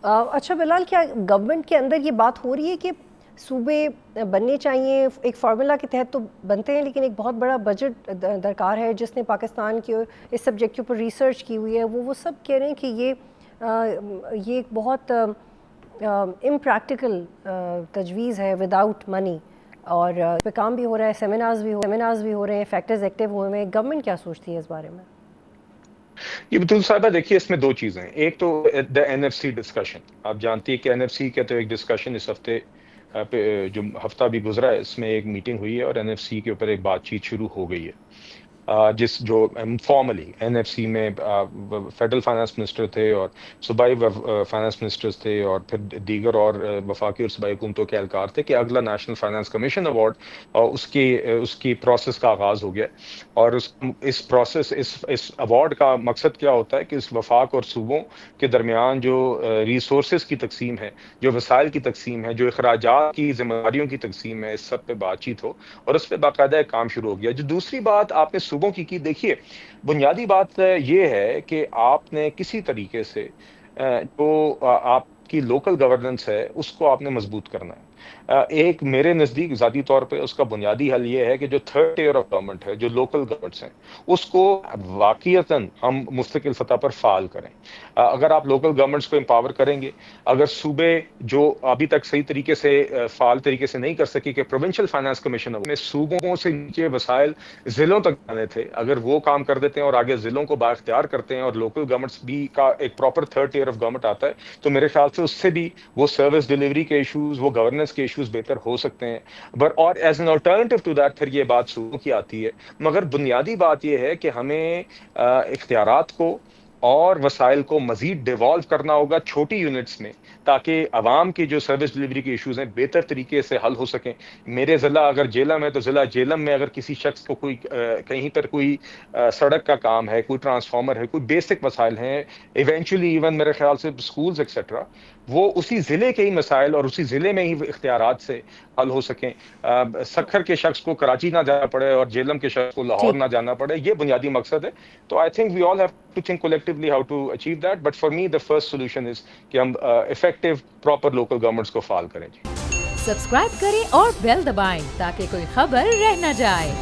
اچھا بلال، کیا گورنمنٹ کے اندر یہ بات ہو رہی ہے کہ صوبے بننے چاہیے؟ ایک فارمولا کے تحت تو بنتے ہیں، لیکن ایک بہت بڑا بجٹ درکار ہے. جس نے پاکستان کے اس سبجیکٹ کے اوپر ریسرچ کی ہوئی ہے وہ سب کہہ رہے ہیں کہ یہ ایک بہت امپریکٹیکل تجویز ہے وداؤٹ منی، اور اس پہ کام بھی ہو رہا ہے، سیمینارز بھی ہو رہے ہیں، فیکٹرز ایکٹیو ہوئے ہیں. گورنمنٹ کیا سوچتی ہے اس بارے میں؟ یہ بطول صاحبہ دیکھیے، اس میں دو چیزیں ہیں. ایک تو دا این ایف سی ڈسکشن. آپ جانتی ہیں کہ این ایف سی کا تو ایک ڈسکشن اس ہفتے جو ہفتہ بھی گزرا ہے، اس میں ایک میٹنگ ہوئی ہے اور این ایف سی کے اوپر ایک بات چیت شروع ہو گئی ہے. جو فارملی این ایف سی میں فیڈرل فائنانس منسٹر تھے اور صوبائی فائنانس منسٹرز تھے اور پھر دیگر اور وفاقی اور صوبائی حکومتوں کے اہلکار تھے کہ اگلا نیشنل فائنانس کمیشن ایوارڈ اس کی پروسیس کا آغاز ہو گیا. اور اس پروسیس اس ایوارڈ کا مقصد کیا ہوتا ہے کہ اس وفاق اور صوبوں کے درمیان جو ریسورسز کی تقسیم ہے، جو وسائل کی تقسیم ہے، جو اخراجات کی ذمہ داریوں کی تقسیم ہے، اس سب پہ بات چیت ہو، اور اس پہ باقاعدہ ایک کام شروع ہو گیا. جو دوسری بات آپ نے صوبوں کی دیکھیے، بنیادی بات یہ ہے کہ آپ نے کسی طریقے سے جو آپ کی لوکل گورننس ہے اس کو آپ نے مضبوط کرنا ہے. ایک میرے نزدیک ذاتی طور پہ اس کا بنیادی حل یہ ہے کہ جو تھرڈ ٹیئر آف گورنمنٹ ہے، جو لوکل گورنمنٹس ہیں، اس کو واقعتاً ہم مستقل سطح پر فعال کریں. اگر آپ لوکل گورنمنٹس کو امپاور کریں گے، اگر صوبے جو ابھی تک صحیح طریقے سے فعال طریقے سے نہیں کر سکی کہ پروونشل فائنانس کمیشن میں صوبوں سے نیچے وسائل ضلعوں تک جانے تھے، اگر وہ کام کر دیتے ہیں اور آگے ضلعوں کو بااختیار کرتے ہیں اور لوکل گورنمنٹس بھی کا ایک proper third tier of government آتا ہے، تو میرے خیال سے اس سے بھی وہ سروس ڈلیوری کے ایشوز، وہ گورننس کے ایشوز بہتر ہو سکتے ہیں. اور as an alternative to that پھر یہ بات صوبوں کی آتی ہے. مگر بنیادی بات یہ ہے کہ ہمیں اختیارات کو اور وسائل کو مزید ڈیوالو کرنا ہوگا چھوٹی یونٹس میں، تاکہ عوام کی جو سروس ڈلیوری کے ایشوز ہیں بہتر طریقے سے حل ہو سکیں. میرے ضلع اگر جیلم ہے تو ضلع جیلم میں اگر کسی شخص کو کوئی کہیں پر کوئی سڑک کا کام ہے، کوئی ٹرانسفارمر ہے، کوئی بیسک وسائل ہیں، ایونچولی ایون میرے خیال سے سکولز ایکسیٹرا، وہ اسی ضلع کے ہی مسائل اور اسی ضلع میں ہی اختیارات سے حل ہو سکیں. سکھر کے شخص کو کراچی نہ جانا پڑے اور جیلم کے شخص کو لاہور نہ جانا پڑے، یہ بنیادی مقصد ہے. تو I think we all have to think collectively how to achieve that. But for me the first solution is کہ ہم افیکٹو پراپر لوکل گورنمنٹس کو فعال کریں. سبسکرائب کریں اور بیل دبائیں تاکہ کوئی خبر رہ نہ جائے.